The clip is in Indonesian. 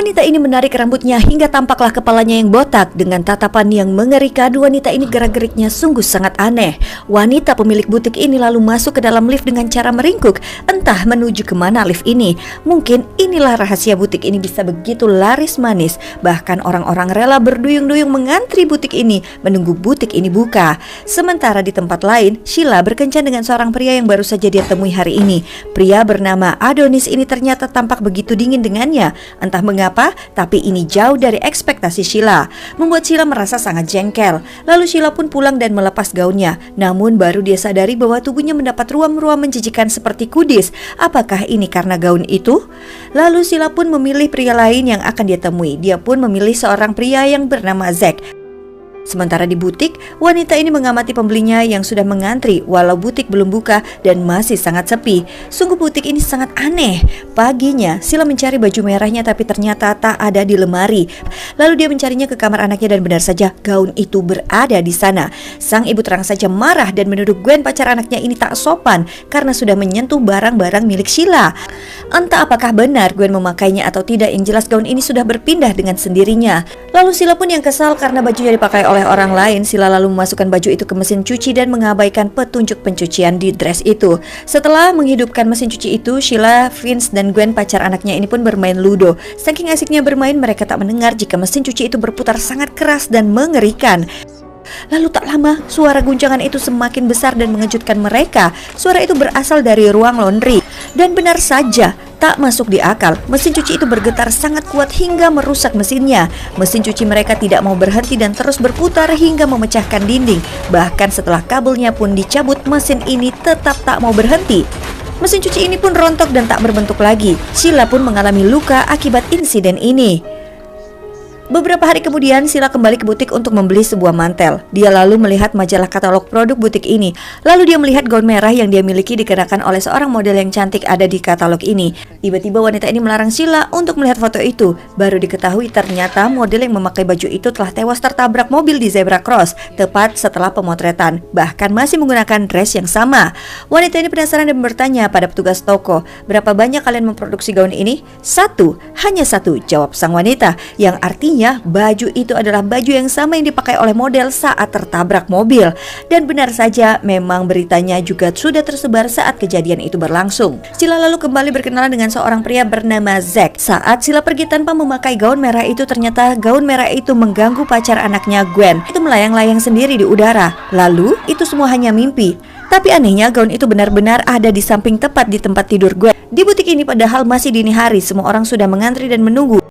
Wanita ini menarik rambutnya hingga tampaklah kepalanya yang botak. Dengan tatapan yang mengerikan, wanita ini gerak-geriknya sungguh sangat aneh. Wanita pemilik butik ini lalu masuk ke dalam lift dengan cara meringkuk. Entah menuju kemana lift ini. Mungkin inilah rahasia butik ini bisa begitu laris manis. Bahkan orang-orang rela berduyung-duyung mengantri butik ini, menunggu butik ini buka. Sementara di tempat lain, Sheila berkencan dengan seorang pria yang baru saja dia temui hari ini. Pria bernama Adonis ini ternyata tampak begitu dingin dengannya. Entah mengapa, tapi ini jauh dari ekspektasi Sheila. Membuat Sheila merasa sangat jengkel. Lalu Sheila pun pulang dan melepas gaunnya. Namun baru dia sadari bahwa tubuhnya mendapat ruam-ruam menjijikan seperti kudis. Apakah ini karena gaun itu? Lalu Sheila pun memilih pria lain yang akan dia temui. Dia pun memilih seorang pria yang bernama Zack. Sementara di butik, wanita ini mengamati pembelinya yang sudah mengantri walau butik belum buka dan masih sangat sepi. Sungguh butik ini sangat aneh. Paginya, Sheila mencari baju merahnya tapi ternyata tak ada di lemari. Lalu dia mencarinya ke kamar anaknya dan benar saja gaun itu berada di sana. Sang ibu terang saja marah dan menuduh Gwen pacar anaknya ini tak sopan karena sudah menyentuh barang-barang milik Sheila. Entah apakah benar Gwen memakainya atau tidak, yang jelas gaun ini sudah berpindah dengan sendirinya. Lalu Sheila pun yang kesal karena bajunya dipakai oleh orang lain. Sheila lalu memasukkan baju itu ke mesin cuci dan mengabaikan petunjuk pencucian di dress itu. Setelah menghidupkan mesin cuci itu, Sheila, Vince, dan Gwen pacar anaknya ini pun bermain ludo. Saking asiknya bermain, mereka tak mendengar jika mesin cuci itu berputar sangat keras dan mengerikan. Lalu tak lama, suara guncangan itu semakin besar dan mengejutkan mereka. Suara itu berasal dari ruang laundry. Dan benar saja, tak masuk di akal. Mesin cuci itu bergetar sangat kuat hingga merusak mesinnya. Mesin cuci mereka tidak mau berhenti dan terus berputar hingga memecahkan dinding. Bahkan setelah kabelnya pun dicabut, mesin ini tetap tak mau berhenti. Mesin cuci ini pun rontok dan tak berbentuk lagi. Sheila pun mengalami luka akibat insiden ini. Beberapa hari kemudian, Sheila kembali ke butik untuk membeli sebuah mantel. Dia lalu melihat majalah katalog produk butik ini. Lalu dia melihat gaun merah yang dia miliki dikenakan oleh seorang model yang cantik ada di katalog ini. Tiba-tiba wanita ini melarang Sheila untuk melihat foto itu. Baru diketahui ternyata model yang memakai baju itu telah tewas tertabrak mobil di zebra cross tepat setelah pemotretan. Bahkan masih menggunakan dress yang sama. Wanita ini penasaran dan bertanya pada petugas toko, "Berapa banyak kalian memproduksi gaun ini?" "Satu, hanya satu," jawab sang wanita, yang artinya baju itu adalah baju yang sama yang dipakai oleh model saat tertabrak mobil. Dan benar saja, memang beritanya juga sudah tersebar saat kejadian itu berlangsung. Sheila lalu kembali berkenalan dengan seorang pria bernama Zack. Saat Sheila pergi tanpa memakai gaun merah itu, ternyata gaun merah itu mengganggu pacar anaknya Gwen. Itu melayang-layang sendiri di udara. Lalu, itu semua hanya mimpi. Tapi anehnya gaun itu benar-benar ada di samping tepat di tempat tidur Gwen. Di butik ini padahal masih dini hari, semua orang sudah mengantri dan menunggu.